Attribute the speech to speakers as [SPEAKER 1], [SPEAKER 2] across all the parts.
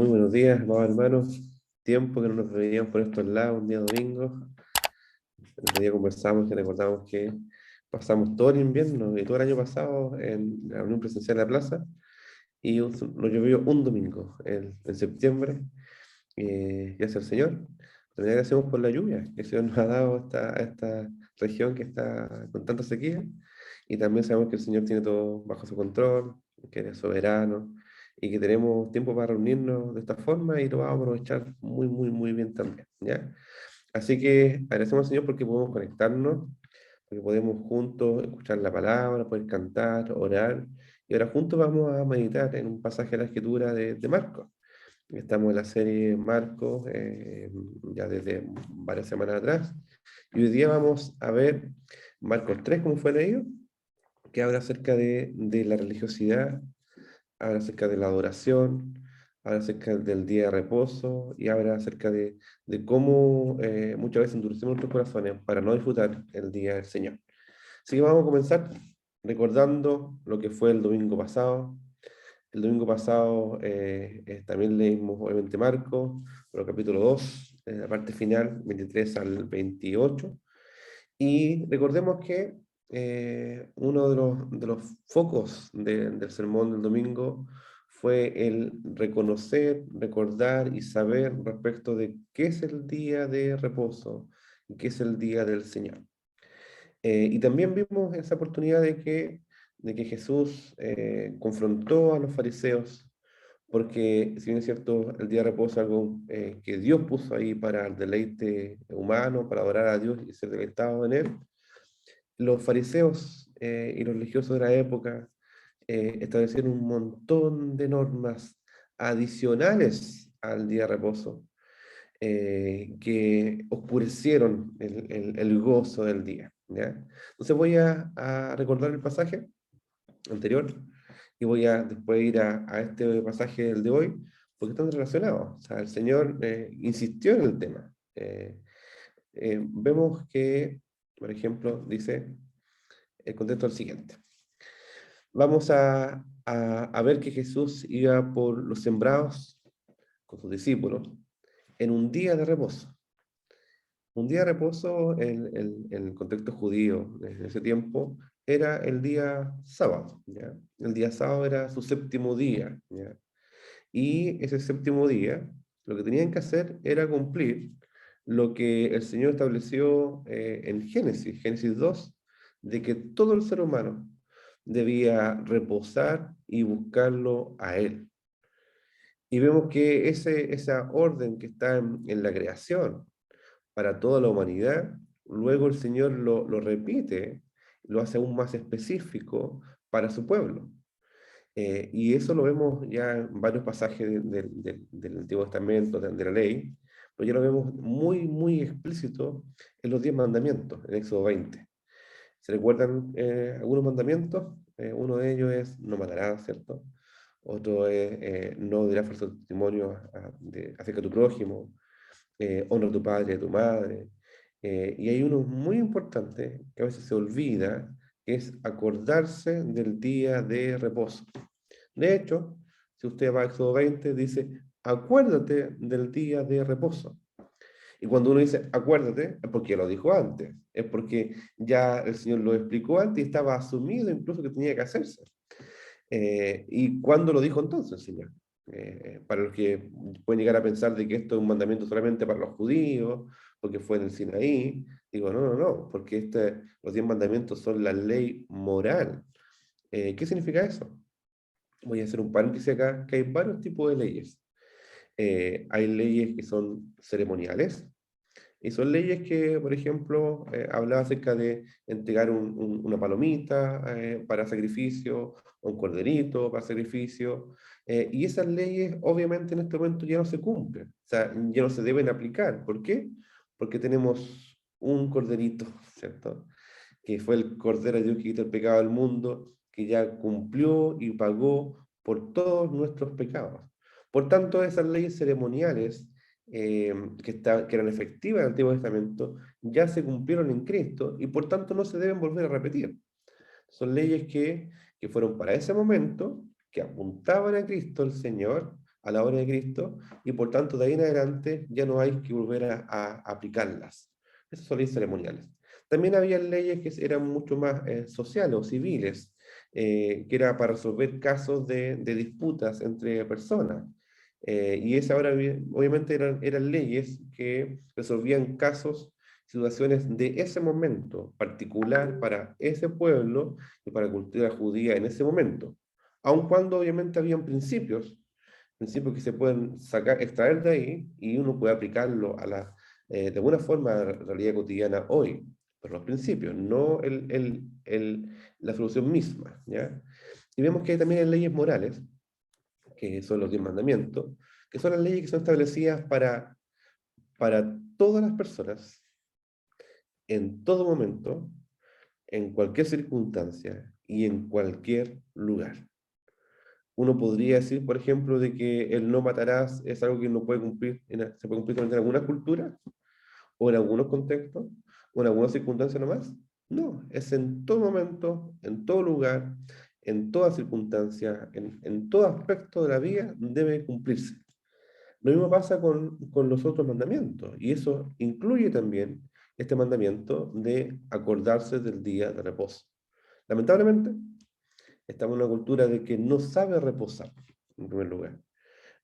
[SPEAKER 1] Muy buenos días, amados hermanos. Tiempo que no nos veíamos por estos lados, un día domingo. El otro día conversamos y recordamos que pasamos todo el invierno y todo el año pasado en la reunión presencial de la plaza y nos llovió un domingo en septiembre. Gracias al Señor. También agradecemos por la lluvia que el Señor nos ha dado a esta región que está con tanta sequía. Y también sabemos que el Señor tiene todo bajo su control, que Él es soberano y que tenemos tiempo para reunirnos de esta forma y lo vamos a aprovechar muy, muy, muy bien también, ¿ya? Así que agradecemos al Señor porque podemos conectarnos, porque podemos juntos escuchar la palabra, poder cantar, orar. Y ahora juntos vamos a meditar en un pasaje de la Escritura de Marcos. Estamos en la serie Marcos ya desde varias semanas atrás. Y hoy día vamos a ver Marcos 3, como fue leído, que habla acerca de la religiosidad, habla acerca de la adoración, habla acerca del día de reposo y habla acerca de cómo muchas veces endurecemos nuestros corazones para no disfrutar el día del Señor. Así que vamos a comenzar recordando lo que fue el domingo pasado. El domingo pasado también leímos obviamente Marcos, pero capítulo 2, la parte final, 23 al 28. Y recordemos que uno de los focos del sermón del domingo fue el reconocer, recordar y saber respecto de qué es el día de reposo y qué es el día del Señor. Y también vimos esa oportunidad de que Jesús confrontó a los fariseos, porque si bien es cierto, el día de reposo es algo que Dios puso ahí para el deleite humano, para adorar a Dios y ser deleitado en Él, los fariseos y los religiosos de la época establecieron un montón de normas adicionales al día de reposo que oscurecieron el gozo del día, ¿ya? Entonces voy a recordar el pasaje anterior y voy a después ir a este pasaje del de hoy, porque están relacionados. O sea, el Señor insistió en el tema. Vemos que, por ejemplo, dice el contexto es el siguiente. Vamos a ver que Jesús iba por los sembrados con sus discípulos en un día de reposo. Un día de reposo en el contexto judío en ese tiempo era el día sábado, ¿ya? El día sábado era su séptimo día, ¿ya? Y ese séptimo día lo que tenían que hacer era cumplir lo que el Señor estableció en Génesis 2, de que todo el ser humano debía reposar y buscarlo a Él. Y vemos que esa orden que está en la creación, para toda la humanidad, luego el Señor lo repite, lo hace aún más específico para su pueblo. Y eso lo vemos ya en varios pasajes del Antiguo Testamento, de la ley, pero ya lo vemos muy, muy explícito en los 10 mandamientos, en Éxodo 20. ¿Se recuerdan algunos mandamientos? Uno de ellos es no matarás, ¿cierto? Otro es no dirás falso testimonio acerca de tu prójimo, honra a tu padre y a tu madre. Y hay uno muy importante que a veces se olvida, que es acordarse del día de reposo. De hecho, si usted va a Éxodo 20, dice, acuérdate del día de reposo. Y cuando uno dice, acuérdate, es porque lo dijo antes, es porque ya el Señor lo explicó antes y estaba asumido incluso que tenía que hacerse. ¿Y cuándo lo dijo entonces el Señor? Para los que pueden llegar a pensar de que esto es un mandamiento solamente para los judíos, porque fue en el Sinaí, digo, no, no, no, porque los 10 mandamientos son la ley moral. ¿Qué significa eso? Voy a hacer un paréntesis acá, que hay varios tipos de leyes. Hay leyes que son ceremoniales, y son leyes que, por ejemplo, hablaba acerca de entregar una palomita para sacrificio, o un corderito para sacrificio, y esas leyes obviamente en este momento ya no se cumplen, o sea, ya no se deben aplicar. ¿Por qué? Porque tenemos un corderito, ¿cierto? Que fue el Cordero de Dios que quita el pecado del mundo, que ya cumplió y pagó por todos nuestros pecados. Por tanto, esas leyes ceremoniales que eran efectivas en el Antiguo Testamento ya se cumplieron en Cristo y por tanto no se deben volver a repetir. Son leyes que fueron para ese momento, que apuntaban a Cristo el Señor, a la hora de Cristo, y por tanto de ahí en adelante ya no hay que volver a aplicarlas. Esas son leyes ceremoniales. También había leyes que eran mucho más sociales o civiles, que era para resolver casos de disputas entre personas. Y esas ahora obviamente eran leyes que resolvían casos, situaciones de ese momento particular para ese pueblo y para la cultura judía en ese momento. Aun cuando obviamente habían principios que se pueden sacar, extraer de ahí y uno puede aplicarlo de alguna forma a la realidad cotidiana hoy, pero los principios, no la solución misma, ¿ya? Y vemos que hay también leyes morales, que son los 10 mandamientos, que son las leyes que son establecidas para todas las personas, en todo momento, en cualquier circunstancia y en cualquier lugar. Uno podría decir, por ejemplo, de que el no matarás es algo que no puede cumplir, se puede cumplir en algunas culturas, o en algunos contextos, o en algunas circunstancias nomás. No, es en todo momento, en todo lugar, en toda circunstancia, en todo aspecto de la vida debe cumplirse. Lo mismo pasa con los otros mandamientos, y eso incluye también este mandamiento de acordarse del día de reposo. Lamentablemente, estamos en una cultura de que no sabe reposar, en primer lugar.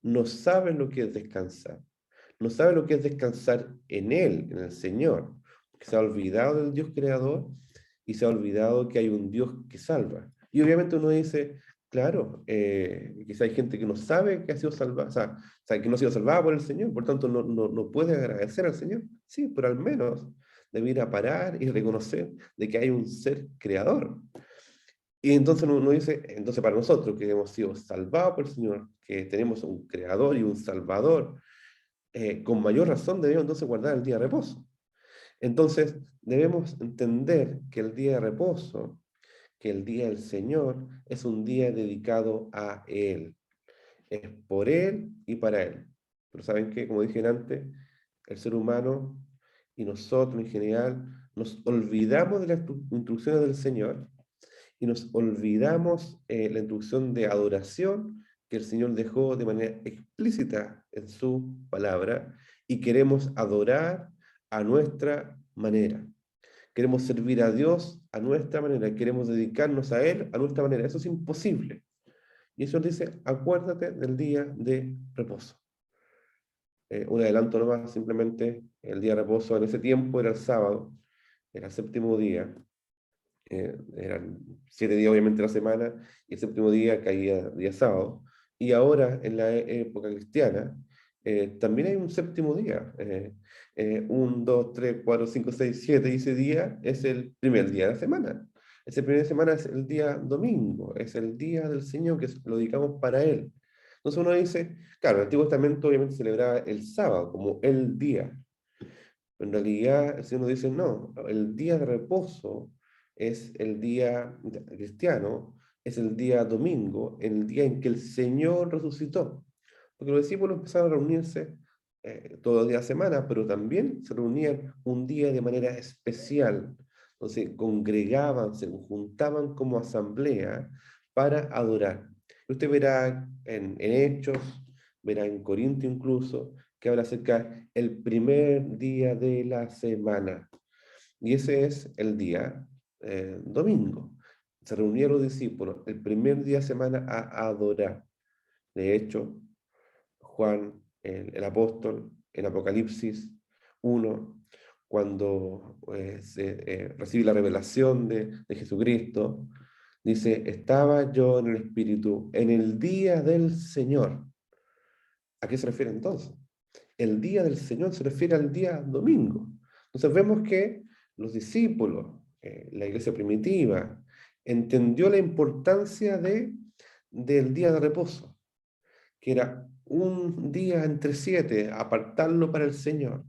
[SPEAKER 1] No sabe lo que es descansar. No sabe lo que es descansar en Él, en el Señor. Porque se ha olvidado del Dios creador y se ha olvidado que hay un Dios que salva. Y obviamente uno dice, claro, quizá hay gente que no sabe que ha sido salvada, o sea, que no ha sido salvada por el Señor, por tanto no puede agradecer al Señor. Sí, pero al menos debe ir a parar y reconocer de que hay un ser creador. Y entonces uno dice, entonces para nosotros que hemos sido salvados por el Señor, que tenemos un creador y un salvador, con mayor razón debemos entonces guardar el día de reposo. Entonces debemos entender que el día de reposo, que el día del Señor, es un día dedicado a Él. Es por Él y para Él. Pero ¿saben qué? Como dije antes, el ser humano y nosotros en general nos olvidamos de las instrucciones del Señor y nos olvidamos la instrucción de adoración que el Señor dejó de manera explícita en su palabra y queremos adorar a nuestra manera. Queremos servir a Dios a nuestra manera, queremos dedicarnos a Él a nuestra manera. Eso es imposible. Y eso dice, acuérdate del día de reposo. Un adelanto nomás, simplemente el día de reposo en ese tiempo era el sábado, era el séptimo día, eran 7 días obviamente la semana, y el séptimo día caía día sábado. Y ahora, en la época cristiana, también hay un séptimo día. 1, 2, 3, 4, 5, 6, 7, y ese día es el primer día de la semana. Ese primer día de semana es el día domingo, es el día del Señor que lo dedicamos para Él. Entonces uno dice, claro, el Antiguo Testamento obviamente celebraba el sábado como el día. En realidad, el Señor nos dice, no, el día de reposo es el día cristiano, es el día domingo, el día en que el Señor resucitó. Porque los discípulos empezaron a reunirse todos los días de semana, pero también se reunían un día de manera especial. Entonces, congregaban, se juntaban como asamblea para adorar. Usted verá en Hechos, verá en Corinto incluso, que habla acerca del primer día de la semana. Y ese es el día domingo. Se reunieron los discípulos el primer día de semana a adorar. De hecho, Juan, el apóstol, en Apocalipsis 1, cuando recibe la revelación de Jesucristo, dice, estaba yo en el Espíritu en el día del Señor. ¿A qué se refiere entonces? El día del Señor se refiere al día domingo. Entonces vemos que los discípulos, la iglesia primitiva, entendió la importancia del día de reposo, que era un día entre 7, apartarlo para el Señor.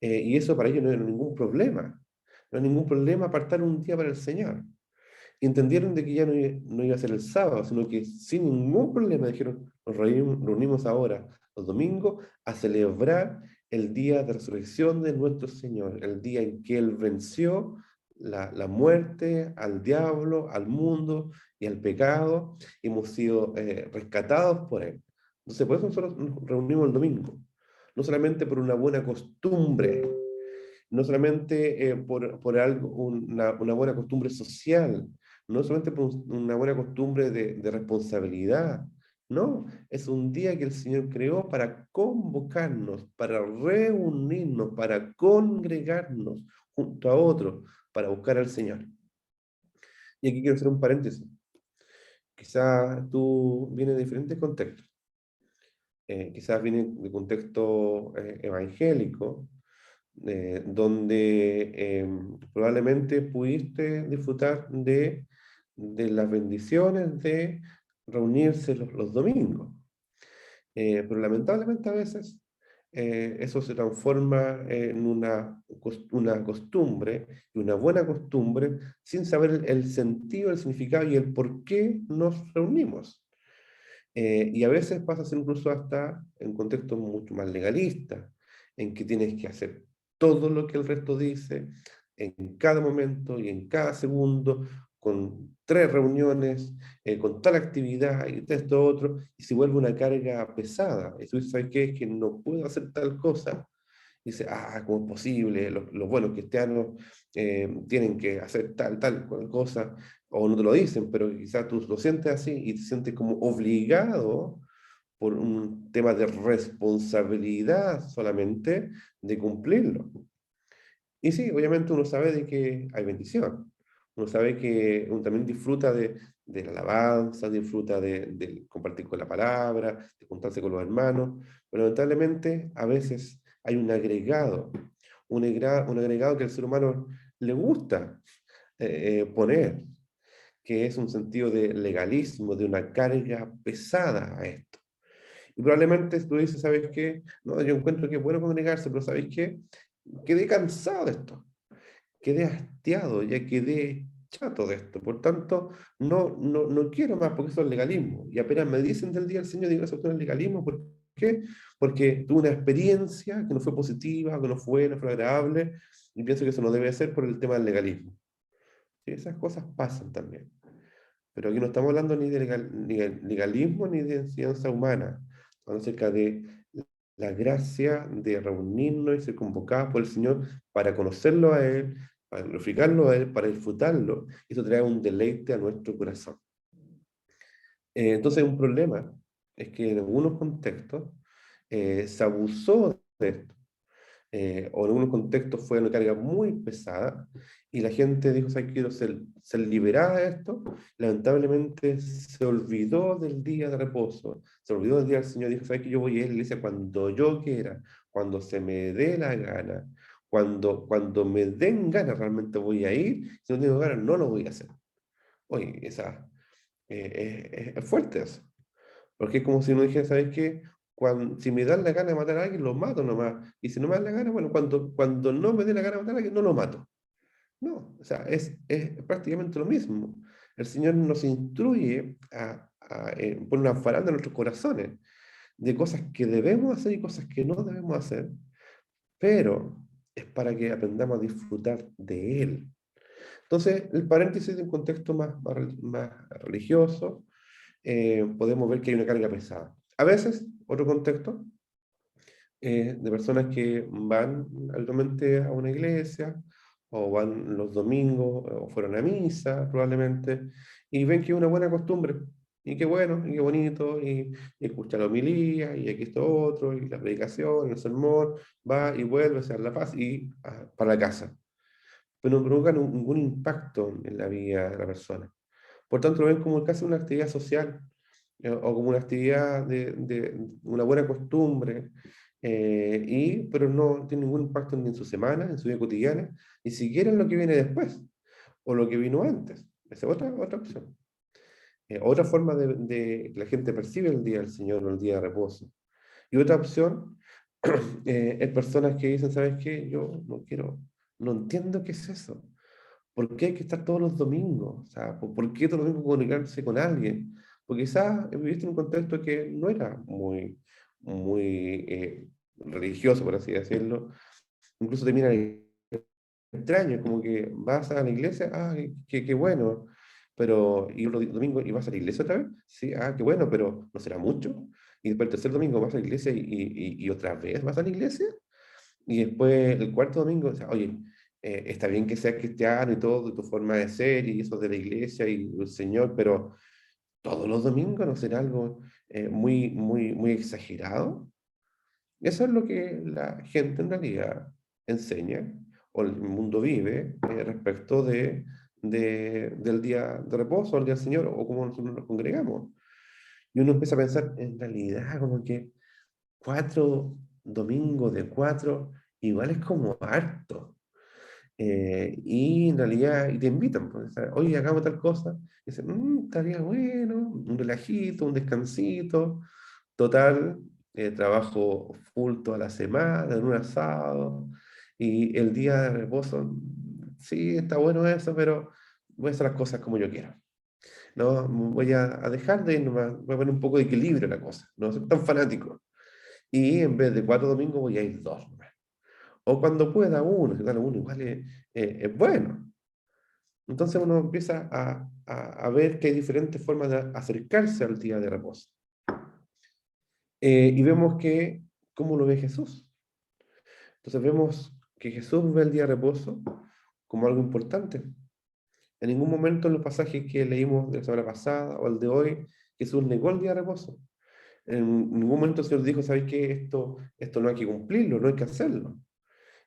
[SPEAKER 1] Y eso para ellos no era ningún problema. No era ningún problema apartar un día para el Señor. Y entendieron de que ya no iba a ser el sábado, sino que sin ningún problema dijeron, nos reunimos ahora, los domingos, a celebrar el día de resurrección de nuestro Señor, el día en que Él venció la muerte, al diablo, al mundo y al pecado, y hemos sido rescatados por Él. Entonces, por eso nosotros nos reunimos el domingo. No solamente por una buena costumbre, no solamente por algo, una buena costumbre social, no solamente por una buena costumbre de responsabilidad, no, es un día que el Señor creó para convocarnos, para reunirnos, para congregarnos junto a otros, para buscar al Señor. Y aquí quiero hacer un paréntesis. Quizás tú vienes de diferentes contextos. Quizás vienes de contexto evangélico, donde probablemente pudiste disfrutar de las bendiciones de reunirse los domingos. Pero lamentablemente a veces eso se transforma en una costumbre, y una buena costumbre, sin saber el sentido, el significado y el por qué nos reunimos. Y a veces pasa a ser incluso hasta en contextos mucho más legalistas, en que tienes que hacer todo lo que el resto dice, en cada momento y en cada segundo, con 3 reuniones, con tal actividad y esto otro, y se vuelve una carga pesada. Y tú dices, ¿sabes qué? Es que no puedo hacer tal cosa. Dice, ¿cómo es posible? Los buenos cristianos tienen que hacer cual cosa, o no te lo dicen, pero quizás tú lo sientes así y te sientes como obligado por un tema de responsabilidad solamente de cumplirlo. Y sí, obviamente uno sabe de que hay bendición. Uno sabe que uno también disfruta de la alabanza, disfruta de compartir con la palabra, de juntarse con los hermanos, pero lamentablemente a veces hay un agregado que al ser humano le gusta poner, que es un sentido de legalismo, de una carga pesada a esto. Y probablemente tú dices, ¿sabes qué? No, yo encuentro que es bueno congregarse, pero ¿sabes qué? Quedé cansado de esto, quedé hastiado, ya quedé chato de esto. Por tanto, no quiero más porque eso es legalismo. Y apenas me dicen del día del Señor, digo, eso es legalismo. ¿Por qué? Porque tuve una experiencia que no fue positiva, que no fue agradable, y pienso que eso no debe ser por el tema del legalismo. Sí, esas cosas pasan también. Pero aquí no estamos hablando ni de legalismo ni de enseñanza humana. Estamos acerca de la gracia de reunirnos y ser convocados por el Señor para conocerlo a Él, para glorificarlo a Él, para disfrutarlo. Eso trae un deleite a nuestro corazón. Entonces, un problema es que en algunos contextos se abusó de esto. O en algunos contextos fue una carga muy pesada y la gente dijo, ¿sabes? Quiero ser liberada de esto. Lamentablemente se olvidó del día de reposo, se olvidó del día del Señor, dijo, ¿sabes? Que yo voy a ir a la iglesia cuando yo quiera, cuando se me dé la gana, cuando me den ganas realmente voy a ir, si no tengo ganas no lo voy a hacer. Oye, es fuerte eso. Porque es como si uno dijera, ¿sabes qué? Si me dan la gana de matar a alguien, lo mato nomás. Y si no me dan la gana, bueno, cuando no me dé la gana de matar a alguien, no lo mato. No, o sea, es prácticamente lo mismo. El Señor nos instruye a poner una faranda en nuestros corazones de cosas que debemos hacer y cosas que no debemos hacer, pero es para que aprendamos a disfrutar de Él. Entonces, el paréntesis de un contexto más religioso, podemos ver que hay una carga pesada. A veces, otro contexto, de personas que van actualmente a una iglesia, o van los domingos, o fueron a misa probablemente, y ven que es una buena costumbre, y qué bueno, y qué bonito, y escucha la homilía, y aquí está otro, y la predicación, el sermón, va y vuelve, se da la paz, y para la casa. Pero no provocan ningún impacto en la vida de la persona. Por tanto, lo ven como casi una actividad social, o como una actividad de una buena costumbre, pero no tiene ningún impacto ni en su semana, en su vida cotidiana, ni siquiera en lo que viene después, o lo que vino antes. Esa es otra opción. Otra forma de que la gente percibe el día del Señor o el día de reposo. Y otra opción es personas que dicen, ¿sabes qué? Yo no quiero, no entiendo qué es eso. ¿Por qué hay que estar todos los domingos? O sea, ¿por qué todos los domingos comunicarse con alguien? Porque quizás viviste en un contexto que no era muy religioso, por así decirlo. Incluso te miran extraño, como que vas a la iglesia, qué bueno, pero ¿y el domingo y vas a la iglesia otra vez? Sí, qué bueno, pero ¿no será mucho? y después el tercer domingo vas a la iglesia y otra vez vas a la iglesia, y después el cuarto domingo, o sea, oye, está bien que seas cristiano y todo, tu forma de ser y eso de la iglesia y el Señor, pero todos los domingos no será algo muy exagerado. Eso es lo que la gente en realidad enseña o el mundo vive respecto del día de reposo, el día del Señor, o cómo nosotros nos congregamos. Y uno empieza a pensar, en realidad, como que 4 domingos de 4, igual es como harto. Y en realidad, y te invitan, pues, oye, hagamos tal cosa. Y dicen, estaría bueno, un relajito, un descansito. Total, trabajo full toda la semana, en un asado. Y el día de reposo, sí, está bueno eso, pero voy a hacer las cosas como yo quiero. No, voy a dejar de ir nomás, voy a poner un poco de equilibrio en la cosa, no soy tan fanático. Y en vez de 4 domingos voy a ir 2 nomás. O cuando pueda uno, que tal uno igual es bueno. Entonces uno empieza a ver que hay diferentes formas de acercarse al día de reposo. Y vemos que, ¿cómo lo ve Jesús? Entonces vemos que Jesús ve el día de reposo como algo importante. En ningún momento en los pasajes que leímos de la semana pasada o el de hoy, Jesús negó el día de reposo. En ningún momento el Señor dijo, ¿sabes qué? Esto no hay que cumplirlo, no hay que hacerlo.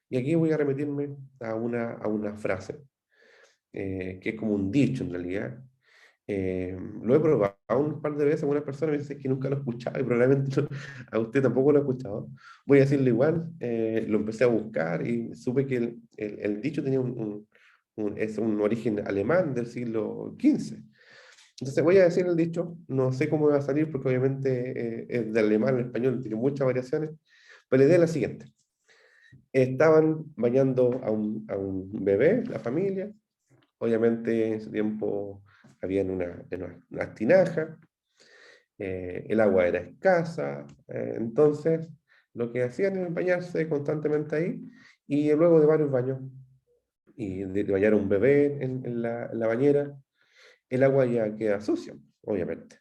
[SPEAKER 1] Y aquí voy a remitirme a una frase, que es como un dicho en realidad. Lo he probado un par de veces, algunas personas me dicen que nunca lo he escuchado y probablemente a usted tampoco lo ha escuchado. Voy a decirlo igual, lo empecé a buscar y supe que el dicho tenía es un origen alemán del siglo XV. Entonces voy a decir el dicho, no sé cómo va a salir porque obviamente es de alemán al español, tiene muchas variaciones, pero la idea es la siguiente. Estaban bañando a un bebé, la familia, obviamente en ese tiempo había unas tinajas, el agua era escasa, entonces lo que hacían era bañarse constantemente ahí y luego de varios baños y de bañar a un bebé en la bañera, el agua ya queda sucia, obviamente.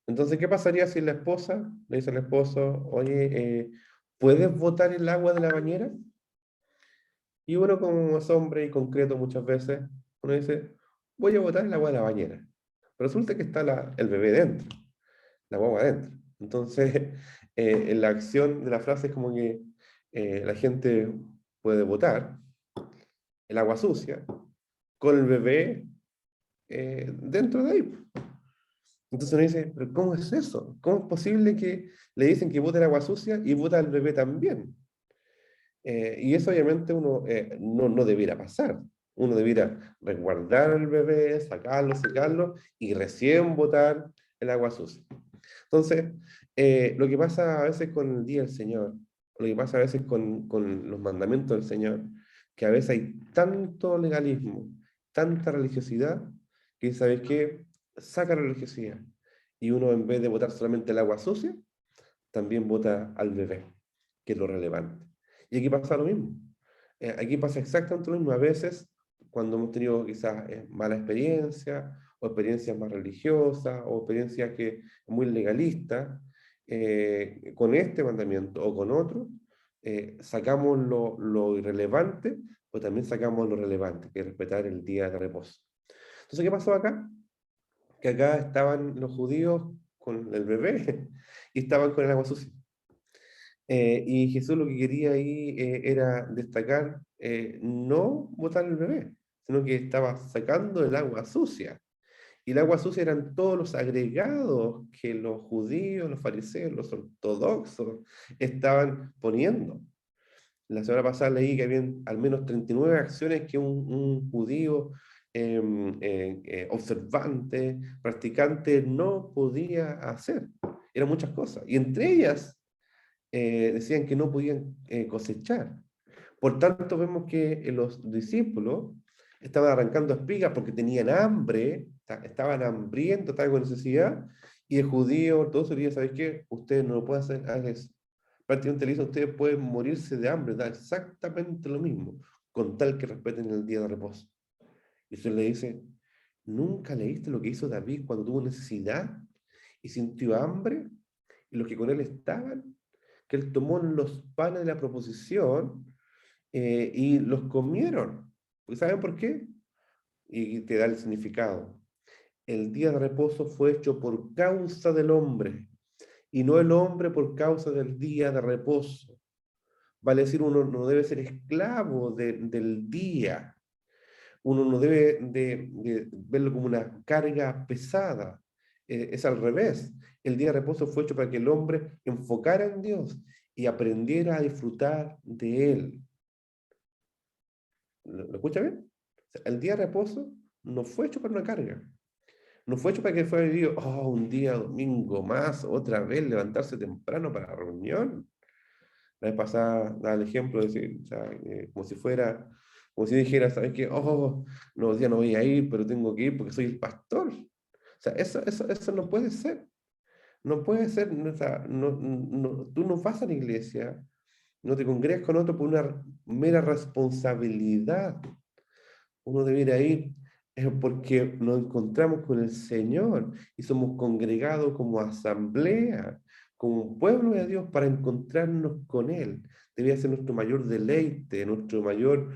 [SPEAKER 1] Entonces, ¿qué pasaría si la esposa le dice al esposo, oye, ¿puedes botar el agua de la bañera? Y uno como es hombre y concreto muchas veces, uno dice, voy a botar el agua de la bañera. Pero resulta que está el bebé dentro, la guagua dentro. Entonces, en la acción de la frase es como que la gente puede botar el agua sucia con el bebé dentro de ahí. Entonces uno dice, ¿pero cómo es eso? ¿Cómo es posible que le dicen que bote el agua sucia y bota al bebé también? Y eso obviamente uno no debiera pasar. Uno debiera resguardar al bebé, sacarlo, secarlo y recién botar el agua sucia. Entonces, lo que pasa a veces con el Día del Señor, lo que pasa a veces con los mandamientos del Señor, que a veces hay tanto legalismo, tanta religiosidad, que ¿sabes qué? Saca la religiosidad. Y uno en vez de botar solamente el agua sucia, también bota al bebé, que es lo relevante. Y aquí pasa lo mismo. Aquí pasa exactamente lo mismo. A veces, cuando hemos tenido quizás mala experiencia, o experiencias más religiosas, o experiencias que muy legalistas, con este mandamiento o con otro, sacamos lo irrelevante, o también sacamos lo relevante, que es respetar el día de reposo. Entonces, ¿qué pasó acá? Que acá estaban los judíos con el bebé y estaban con el agua sucia. Y Jesús lo que quería ahí era destacar, no botar el bebé, sino que estaba sacando el agua sucia. Y el agua sucia eran todos los agregados que los judíos, los fariseos, los ortodoxos estaban poniendo. La semana pasada leí que había al menos 39 acciones que un judío observante, practicante, no podía hacer. Eran muchas cosas. Y entre ellas decían que no podían cosechar. Por tanto, vemos que los discípulos estaban arrancando espigas porque tenían hambre, estaban hambrientos, estaban con necesidad, y el judío ortodoxo diría, ¿sabes qué? Ustedes no lo pueden hacer eso. Prácticamente le dice, ustedes pueden morirse de hambre, da exactamente lo mismo, con tal que respeten el día de reposo. Y usted le dice, ¿nunca leíste lo que hizo David cuando tuvo necesidad y sintió hambre? y los que con él estaban, que él tomó los panes de la proposición y los comieron. ¿Y saben por qué? Y te da el significado. El día de reposo fue hecho por causa del hombre, y no el hombre por causa del día de reposo. Vale decir, uno no debe ser esclavo del día. Uno no debe de verlo como una carga pesada. Es al revés. El día de reposo fue hecho para que el hombre enfocara en Dios y aprendiera a disfrutar de Él. ¿Lo escucha bien? O sea, el día de reposo no fue hecho para una carga. No fue hecho para que fuera vivido, oh, un día domingo más, otra vez levantarse temprano para la reunión. La vez pasada daba el ejemplo de decir, o sea, como si fuera, como si dijera, ¿sabes qué? Oh, no, hoy día no voy a ir, pero tengo que ir porque soy el pastor. O sea, eso no puede ser. No puede ser, o sea, tú no vas a la iglesia, no te congregas con otro por una mera responsabilidad. Uno debiera ir porque nos encontramos con el Señor y somos congregados como asamblea, como un pueblo de Dios para encontrarnos con Él. Debía ser nuestro mayor deleite, nuestro mayor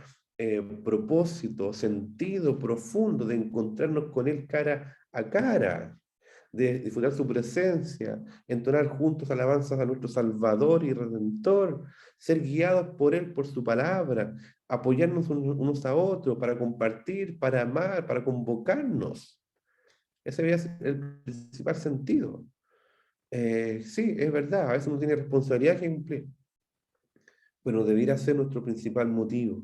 [SPEAKER 1] propósito, sentido profundo de encontrarnos con Él cara a cara, de disfrutar su presencia, entonar juntos alabanzas a nuestro Salvador y Redentor, ser guiados por Él, por su palabra, apoyarnos unos a otros para compartir, para amar, para convocarnos. Ese debe ser el principal sentido. Sí, es verdad, a veces uno tiene responsabilidad que cumplir, pero debería ser nuestro principal motivo.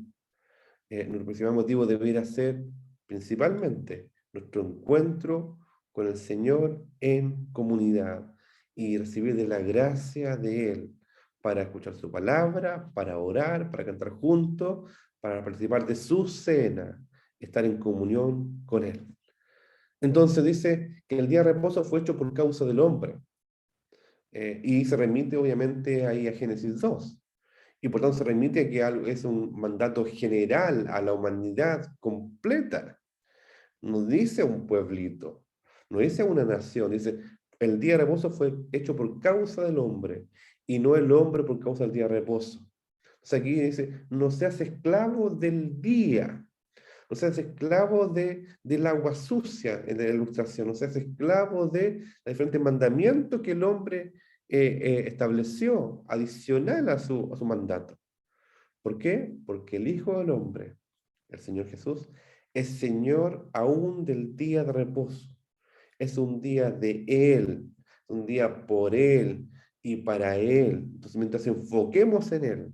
[SPEAKER 1] Nuestro principal motivo debería ser principalmente nuestro encuentro con el Señor en comunidad y recibir de la gracia de Él para escuchar su palabra, para orar, para cantar juntos, para participar de su cena, estar en comunión con Él. Entonces dice que el día de reposo fue hecho por causa del hombre y se remite obviamente ahí a Génesis 2. Y por tanto se remite que es un mandato general a la humanidad completa. No dice un pueblito, no dice una nación, dice el día de reposo fue hecho por causa del hombre y no el hombre por causa del día de reposo. O sea, aquí dice, no seas esclavo del día, no seas esclavo del agua sucia en la ilustración, no seas esclavo de los diferentes mandamientos que el hombre estableció, adicional a su mandato. ¿Por qué? Porque el Hijo del Hombre, el Señor Jesús, es Señor aún del día de reposo. Es un día de Él, un día por Él y para Él. Entonces, mientras enfoquemos en Él,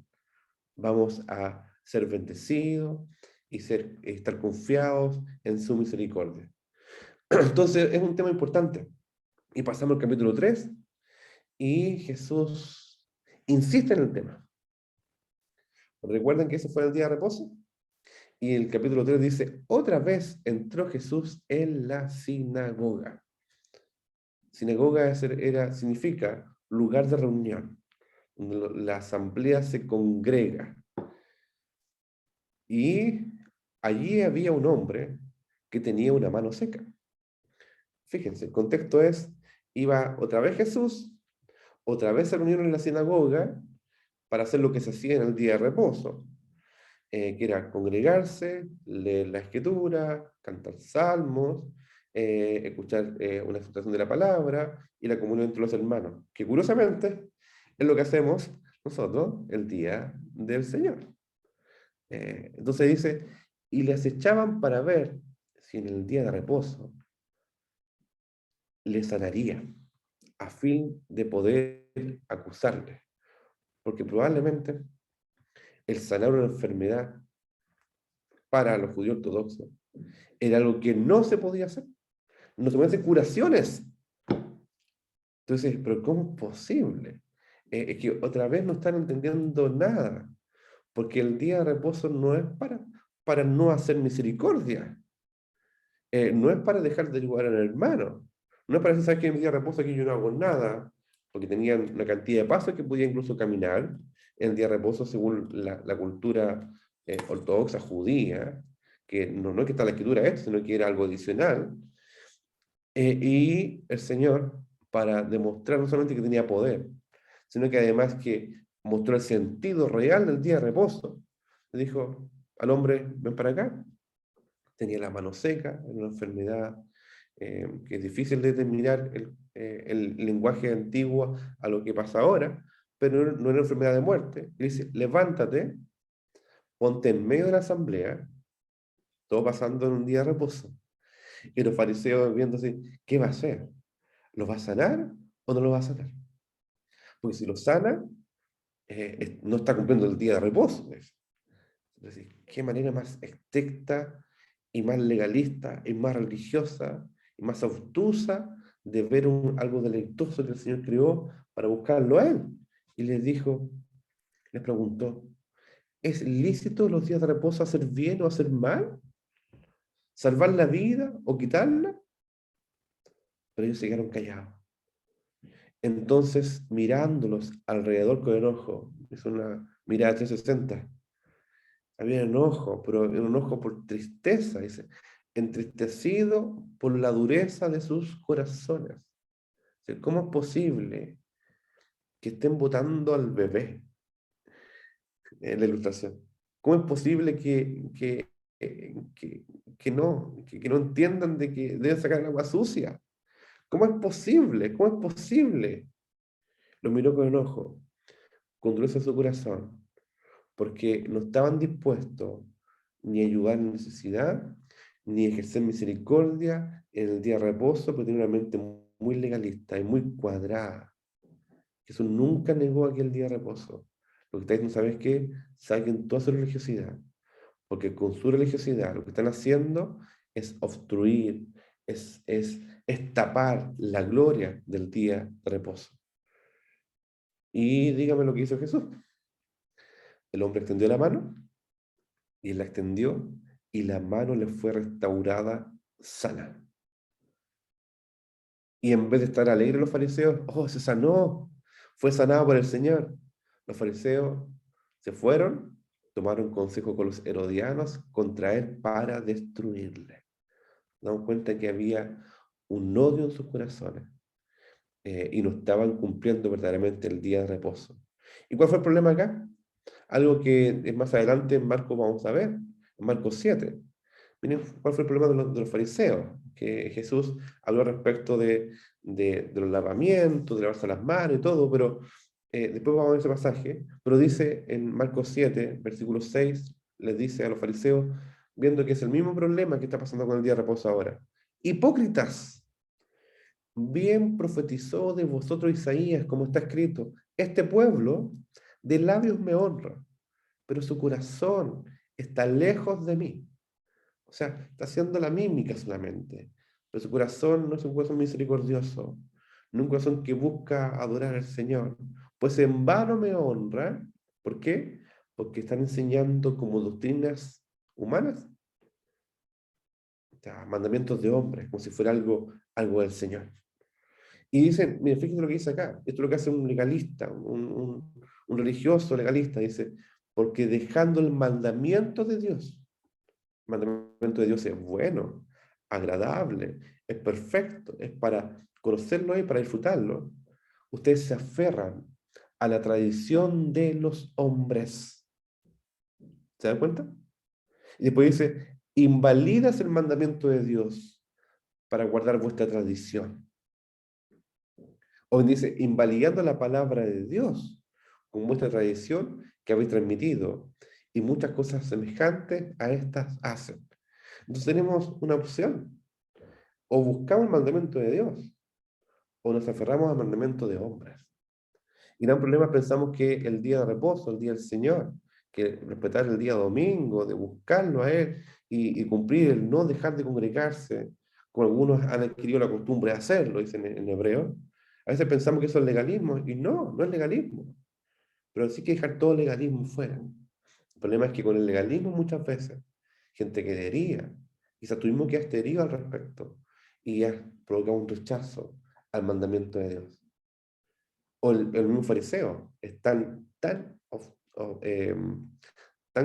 [SPEAKER 1] vamos a ser bendecidos y estar confiados en su misericordia. Entonces, es un tema importante. Y pasamos al capítulo 3 y Jesús insiste en el tema. ¿Recuerdan que ese fue el día de reposo? Y el capítulo 3 dice, otra vez entró Jesús en la sinagoga. Sinagoga significa lugar de reunión, donde la asamblea se congrega. Y allí había un hombre que tenía una mano seca. Fíjense, el contexto es, iba otra vez Jesús, otra vez se reunieron en la sinagoga para hacer lo que se hacía en el día de reposo, que era congregarse, leer la escritura, cantar salmos, escuchar una exhortación de la palabra y la comunión entre los hermanos, que curiosamente es lo que hacemos nosotros el día del Señor. Entonces dice, y les echaban para ver si en el día de reposo les sanaría, a fin de poder acusarle, porque probablemente el sanar una enfermedad para los judíos ortodoxos era algo que no se podía hacer. No se pueden hacer curaciones. Entonces, pero ¿cómo es posible? Es que otra vez no están entendiendo nada, porque el día de reposo no es para no hacer misericordia, no es para dejar de ayudar al hermano, no es para decir, ¿sabes que en el día de reposo aquí yo no hago nada? Porque tenían una cantidad de pasos que podía incluso caminar en el día de reposo según la cultura ortodoxa judía, que no es que está la escritura esto, sino que era algo adicional. Y el Señor para demostrar no solamente que tenía poder, sino que además que mostró el sentido real del día de reposo. Le dijo al hombre, ven para acá. Tenía la mano seca, era una enfermedad que es difícil de determinar el lenguaje antiguo a lo que pasa ahora, pero no era una enfermedad de muerte. Y dice, levántate, ponte en medio de la asamblea, todo pasando en un día de reposo. Y los fariseos viendo así, ¿qué va a hacer? ¿Lo va a sanar o no lo va a sanar? Porque si lo sana, no está cumpliendo el día de reposo. Es decir, qué manera más estricta y más legalista y más religiosa y más obtusa de ver algo deleitoso que el Señor creó para buscarlo a Él. Y les preguntó, ¿es lícito los días de reposo hacer bien o hacer mal? ¿Salvar la vida o quitarla? Pero ellos se quedaron callados. Entonces, mirándolos alrededor con enojo, es una mirada 360, había enojo, pero un enojo por tristeza, dice, entristecido por la dureza de sus corazones. Dice, ¿cómo es posible que estén votando al bebé en la ilustración? ¿Cómo es posible que no entiendan de que deben sacar el agua sucia? ¿Cómo es posible? ¿Cómo es posible? Lo miró con enojo, con dureza en su corazón, porque no estaban dispuestos ni a ayudar en necesidad, ni a ejercer misericordia en el día de reposo, porque tenía una mente muy legalista y muy cuadrada. Jesús nunca negó aquel día de reposo. Lo que está diciendo, ¿sabes qué? Saquen toda su religiosidad, porque con su religiosidad lo que están haciendo es obstruir, es tapar la gloria del día de reposo. Y dígame lo que hizo Jesús. El hombre extendió la mano, y él la extendió, y la mano le fue restaurada sana. Y en vez de estar alegres los fariseos, oh, se sanó, fue sanado por el Señor. Los fariseos se fueron, tomaron consejo con los herodianos contra él para destruirle. Damos cuenta que había un odio en sus corazones y no estaban cumpliendo verdaderamente el día de reposo. ¿Y cuál fue el problema acá? Algo que más adelante en Marcos vamos a ver, en Marcos 7. Miren cuál fue el problema de los fariseos, que Jesús habló respecto de los lavamientos, de lavarse las manos y todo, pero después vamos a ver ese pasaje, pero dice en Marcos 7, versículo 6, les dice a los fariseos, viendo que es el mismo problema que está pasando con el día de reposo ahora. Hipócritas, bien profetizó de vosotros Isaías, como está escrito, este pueblo de labios me honra, pero su corazón está lejos de mí. O sea, está haciendo la mímica solamente, pero su corazón no es un corazón misericordioso, no un corazón que busca adorar al Señor. Pues en vano me honra. ¿Por qué? Porque están enseñando como doctrinas humanas, o sea, mandamientos de hombres, como si fuera algo del Señor. Y dicen, mira, fíjense lo que dice acá, esto es lo que hace un legalista, un religioso legalista, dice, porque dejando el mandamiento de Dios, el mandamiento de Dios es bueno, agradable, es perfecto, es para conocerlo y para disfrutarlo. Ustedes se aferran a la tradición de los hombres. ¿Se dan cuenta? Y después dice, invalidas el mandamiento de Dios para guardar vuestra tradición. O dice, invalidando la palabra de Dios con vuestra tradición que habéis transmitido. Y muchas cosas semejantes a estas hacen. Entonces tenemos una opción. O buscamos el mandamiento de Dios, o nos aferramos al mandamiento de hombres. Y no hay problema, pensamos que el día de reposo, el día del Señor, que respetar el día domingo, de buscarlo a Él y cumplir el no dejar de congregarse, como algunos han adquirido la costumbre de hacerlo, dicen en hebreo. A veces pensamos que eso es legalismo, y no, no es legalismo. Pero sí que dejar todo legalismo fuera. El problema es que con el legalismo muchas veces, gente que adhería, quizás tuvimos que estar herido al respecto, y ya provocado un rechazo al mandamiento de Dios. O el mismo fariseo, están tan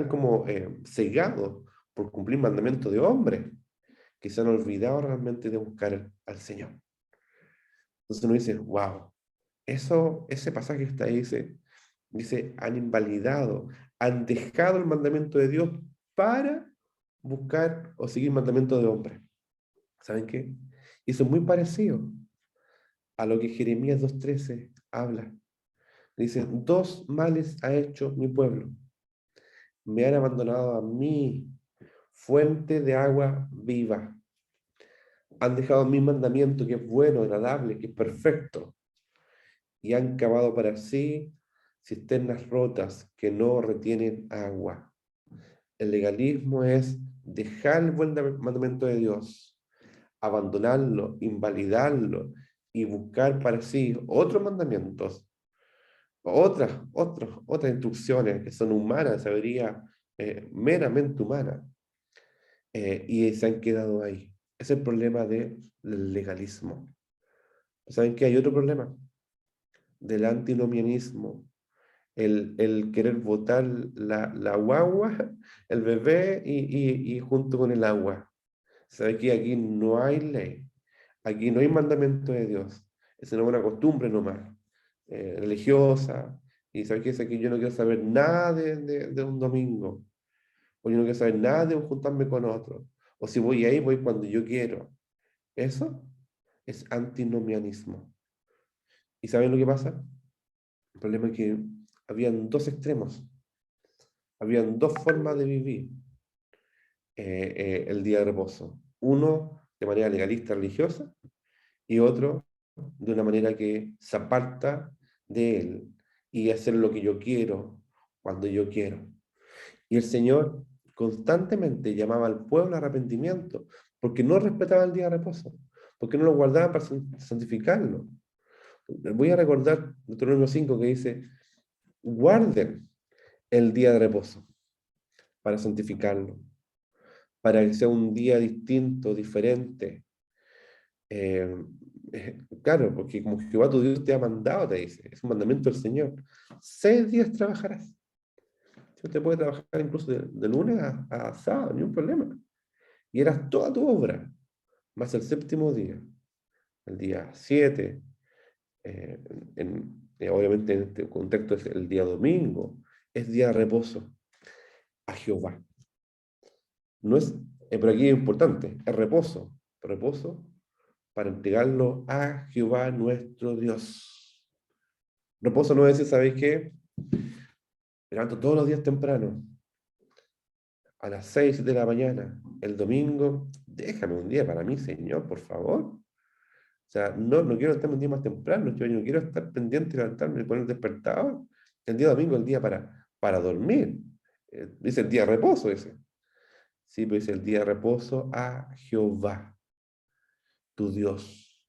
[SPEAKER 1] como cegados por cumplir mandamientos de hombres, que se han olvidado realmente de buscar al Señor. Entonces uno dice, wow, ese pasaje que está ahí dice, han invalidado, han dejado el mandamiento de Dios para buscar o seguir mandamiento de hombre. ¿Saben qué? Y eso es muy parecido a lo que Jeremías 2:13 habla. Dice, dos males ha hecho mi pueblo. Me han abandonado a mí, fuente de agua viva. Han dejado mi mandamiento, que es bueno, agradable, que es perfecto, y han cavado para sí cisternas rotas que no retienen agua. El legalismo es dejar el buen mandamiento de Dios, abandonarlo, invalidarlo y buscar para sí otros mandamientos, otras instrucciones que son humanas, sabiduría meramente humana, y se han quedado ahí. Es el problema del legalismo. ¿Saben que hay otro problema? Del antinomianismo, el querer botar la guagua, el bebé y junto con el agua. ¿Sabe que aquí no hay ley? Aquí no hay mandamiento de Dios. Es una buena costumbre nomás, religiosa. Y ¿sabe qué? Es aquí yo no quiero saber nada de un domingo. O yo no quiero saber nada de juntarme con otro. O si voy ahí, voy cuando yo quiero. Eso es antinomianismo. ¿Y saben lo que pasa? El problema es que habían dos extremos, habían dos formas de vivir el día de reposo. Uno de manera legalista religiosa y otro de una manera que se aparta de él y hacer lo que yo quiero cuando yo quiero. Y el Señor constantemente llamaba al pueblo a arrepentimiento porque no respetaba el día de reposo, porque no lo guardaban para santificarlo. Voy a recordar Deuteronomio 5 que dice, guarden el día de reposo para santificarlo, para que sea un día distinto, diferente. Claro, porque como Jehová tu Dios te ha mandado, te dice, es un mandamiento del Señor. 6 días trabajarás. Usted puede trabajar incluso de lunes a sábado, ni un problema. Y eras toda tu obra, más el séptimo día, el día 7, obviamente en este contexto es el día domingo, es día de reposo a Jehová. No es, pero aquí es importante, es reposo para entregarlo a Jehová nuestro Dios. Reposo no es decir, ¿sabéis qué? Me levanto todos los días temprano, a las 6 de la mañana, el domingo, déjame un día para mí, Señor, por favor. O sea, no quiero estar un día más temprano, yo no quiero estar pendiente de levantarme y poner el despertador. El día domingo es el día para dormir. Dice el día de reposo ese. Sí, pero dice el día de reposo a Jehová, tu Dios.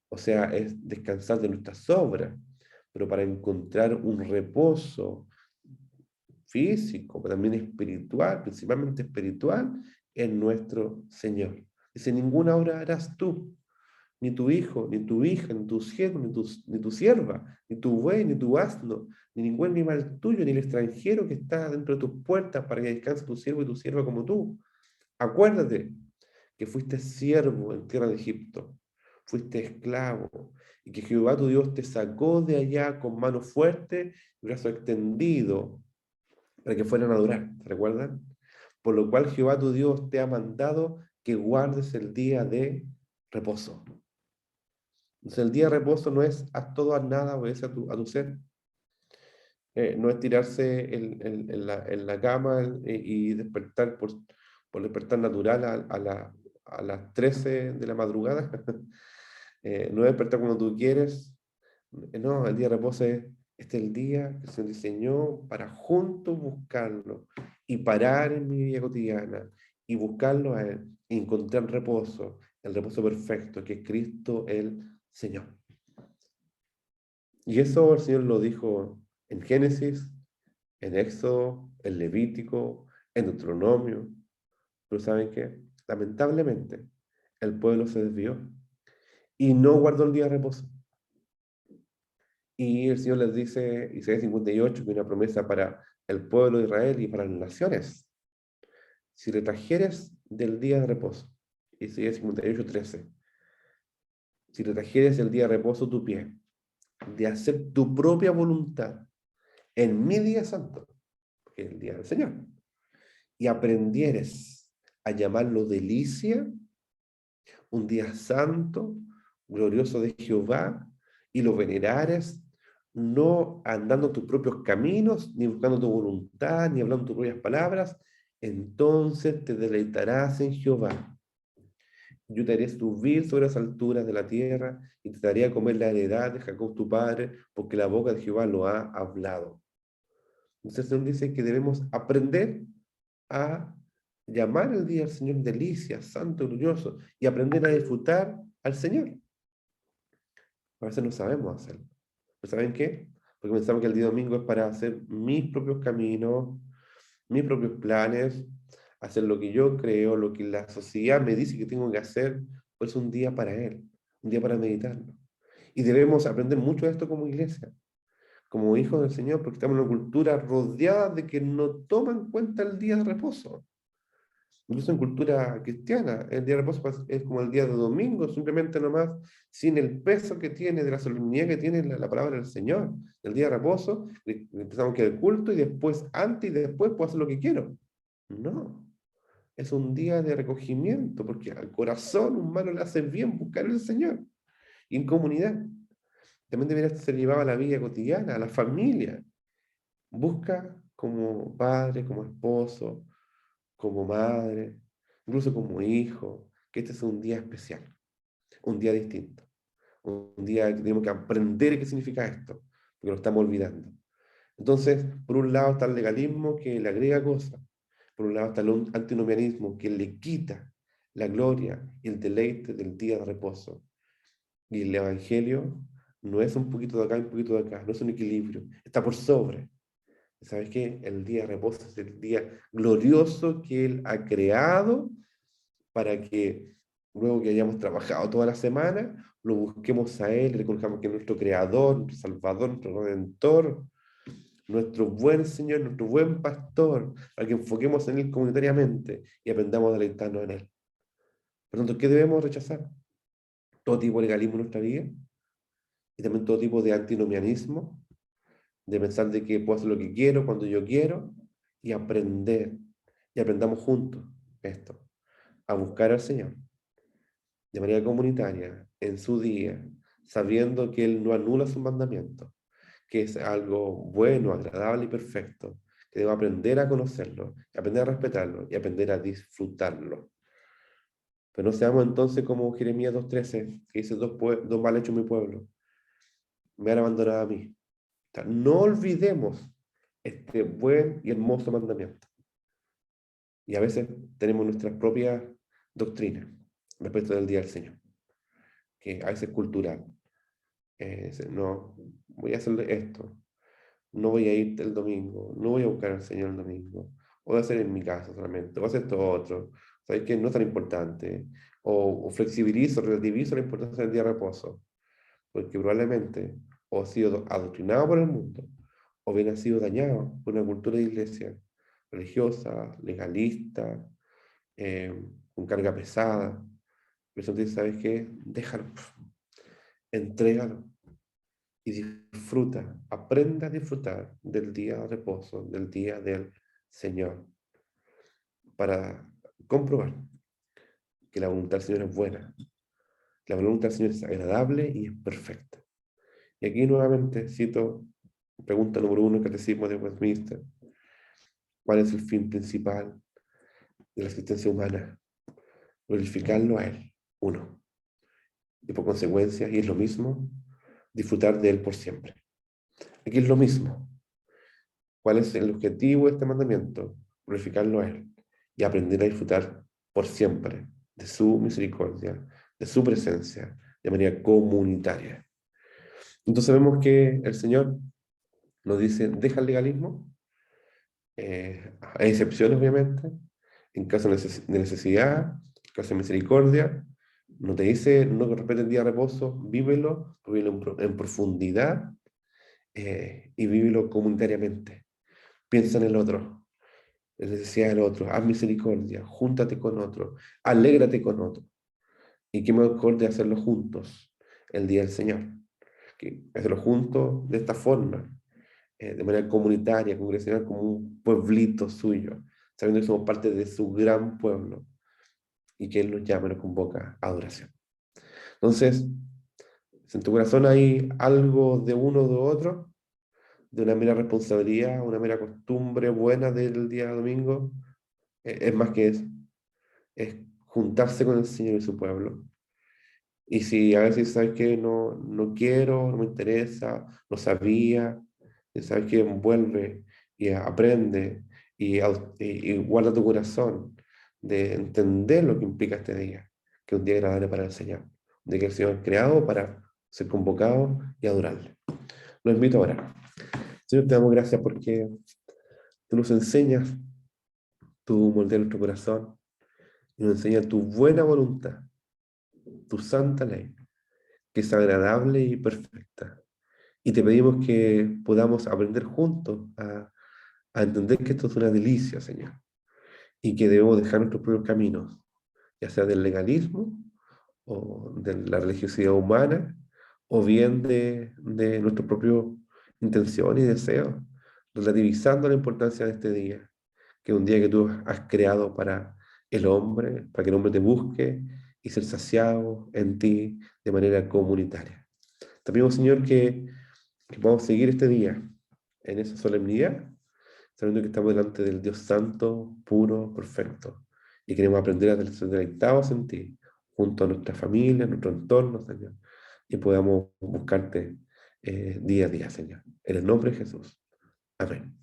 [SPEAKER 1] O sea, es descansar de nuestras obras, pero para encontrar un reposo físico, pero también espiritual, principalmente espiritual, en nuestro Señor. Dice, ninguna obra harás tú, ni tu hijo, ni tu hija, ni tu siervo, ni tu sierva, ni tu buey, ni tu asno, ni ningún animal tuyo, ni el extranjero que está dentro de tus puertas para que descanse tu siervo y tu sierva como tú. Acuérdate que fuiste siervo en tierra de Egipto, fuiste esclavo, y que Jehová tu Dios te sacó de allá con mano fuerte y brazo extendido para que fueran a adorar, ¿se recuerdan? Por lo cual Jehová tu Dios te ha mandado que guardes el día de reposo. Entonces el día de reposo no es haz todo, haz nada, obedece a tu ser. No es tirarse en la cama y despertar por despertar natural a las 13 de la madrugada. No es despertar cuando tú quieres. No, el día de reposo es el día que se diseñó para juntos buscarlo y parar en mi vida cotidiana y buscarlo a Él y encontrar reposo, el reposo perfecto que es Cristo el Señor. Y eso el Señor lo dijo en Génesis, en Éxodo, en Levítico, en Deuteronomio. Pero ¿saben qué? Lamentablemente, el pueblo se desvió y no guardó el día de reposo. Y el Señor les dice, Isaías 58, que hay una promesa para el pueblo de Israel y para las naciones. Si retrajeres del día de reposo, Isaías 58:13. si le trajeres el día de reposo tu pie, de hacer tu propia voluntad en mi día santo, que es el día del Señor, y aprendieres a llamarlo delicia, un día santo, glorioso de Jehová, y lo venerares, no andando tus propios caminos, ni buscando tu voluntad, ni hablando tus propias palabras, entonces te deleitarás en Jehová. Yo te haré subir sobre las alturas de la tierra, y te daré a comer la heredad de Jacob tu padre, porque la boca de Jehová lo ha hablado. Entonces el Señor dice que debemos aprender a llamar el día del Señor delicia, santo, glorioso, y aprender a disfrutar al Señor. A veces no sabemos hacerlo. ¿Pero saben qué? Porque pensamos que el día domingo es para hacer mis propios caminos, mis propios planes, hacer lo que yo creo, lo que la sociedad me dice que tengo que hacer, pues es un día para Él, un día para meditarlo. Y debemos aprender mucho de esto como iglesia, como hijos del Señor, porque estamos en una cultura rodeada de que no toman en cuenta el día de reposo. Incluso en cultura cristiana, el día de reposo es como el día de domingo, simplemente nomás, sin el peso que tiene, de la solemnidad que tiene la palabra del Señor. El día de reposo, empezamos que el culto y después, antes y después, puedo hacer lo que quiero. No, es un día de recogimiento, porque al corazón humano le hace bien buscar al Señor. Y en comunidad, también debería ser llevado a la vida cotidiana, a la familia. Busca como padre, como esposo, como madre, incluso como hijo, que este es un día especial, un día distinto, un día que tenemos que aprender qué significa esto, porque lo estamos olvidando. Entonces, por un lado está el legalismo que le agrega cosas, por un lado está el antinomianismo que le quita la gloria y el deleite del día de reposo. Y el Evangelio no es un poquito de acá y un poquito de acá, no es un equilibrio, está por sobre. ¿Sabes qué? El día de reposo es el día glorioso que Él ha creado para que luego que hayamos trabajado toda la semana, lo busquemos a Él, reconozcamos que es nuestro Creador, nuestro Salvador, nuestro Redentor, nuestro buen Señor, nuestro buen Pastor, para que enfoquemos en Él comunitariamente y aprendamos a deleitarnos en Él. Por lo tanto, ¿qué debemos rechazar? Todo tipo de legalismo en nuestra vida y también todo tipo de antinomianismo, de pensar de que puedo hacer lo que quiero, cuando yo quiero, y aprender, y aprendamos juntos esto, a buscar al Señor de manera comunitaria, en su día, sabiendo que Él no anula sus mandamientos, que es algo bueno, agradable y perfecto, que debo aprender a conocerlo, aprender a respetarlo y aprender a disfrutarlo. Pero no seamos entonces como Jeremías 2:13, que dice, dos mal hechos en mi pueblo, me han abandonado a mí. O sea, no olvidemos este buen y hermoso mandamiento. Y a veces tenemos nuestras propias doctrinas respecto del Día del Señor, que a veces es cultural. No, voy a hacer esto, no voy a ir el domingo, no voy a buscar al Señor el domingo, voy a hacer en mi casa solamente, voy a hacer esto otro, ¿sabes qué? No es tan importante. O flexibilizo, relativizo la importancia del día de reposo, porque probablemente o ha sido adoctrinado por el mundo, o bien ha sido dañado por una cultura de iglesia religiosa, legalista, con carga pesada. Por eso dice, ¿sabes qué? Déjalo, entrégalo y disfruta, aprenda a disfrutar del día de reposo, del día del Señor, para comprobar que la voluntad del Señor es buena, que la voluntad del Señor es agradable y es perfecta. Y aquí nuevamente cito pregunta número 1 del Catecismo de Westminster. ¿Cuál es el fin principal de la existencia humana? Glorificarlo a Él, uno. Y por consecuencia, y es lo mismo, disfrutar de Él por siempre. Aquí es lo mismo. ¿Cuál es el objetivo de este mandamiento? Glorificarlo a Él y aprender a disfrutar por siempre de su misericordia, de su presencia, de manera comunitaria. Entonces vemos que el Señor nos dice, deja el legalismo, hay excepciones obviamente, en caso de necesidad, en caso de misericordia, no te dice, no respete el día de reposo, vívelo en profundidad y vívelo comunitariamente. Piensa en el otro, en la necesidad del otro, haz misericordia, júntate con otro, alégrate con otro. Y qué mejor de hacerlo juntos, el día del Señor. Que hacerlo juntos de esta forma, de manera comunitaria, congregacional, como un pueblito suyo, sabiendo que somos parte de su gran pueblo y que Él nos llama y nos convoca a adoración. Entonces, si en tu corazón hay algo de uno o de otro, de una mera responsabilidad, una mera costumbre buena del día domingo, es más que eso, es juntarse con el Señor y su pueblo. Y si a veces sabes que no quiero, no me interesa, no sabía, y sabes que vuelve y aprende y guarda tu corazón de entender lo que implica este día, que es un día agradable para el Señor, un día que el Señor ha creado para ser convocado y adorarle. Lo invito a orar. Señor, te damos gracias porque tú nos enseñas, tú moldeas nuestro corazón y nos enseñas tu buena voluntad, tu santa ley, que es agradable y perfecta. Y te pedimos que podamos aprender juntos a entender que esto es una delicia, Señor, y que debemos dejar nuestros propios caminos, ya sea del legalismo o de la religiosidad humana, o bien de nuestra propia intención y deseo, relativizando la importancia de este día, que es un día que tú has creado para el hombre, para que el hombre te busque y ser saciado en ti de manera comunitaria. Te pedimos, Señor, que podamos seguir este día en esa solemnidad, sabiendo que estamos delante del Dios Santo, puro, perfecto, y queremos aprender a ser deleitados en ti, junto a nuestra familia, nuestro entorno, Señor, y podamos buscarte día a día, Señor. En el nombre de Jesús. Amén.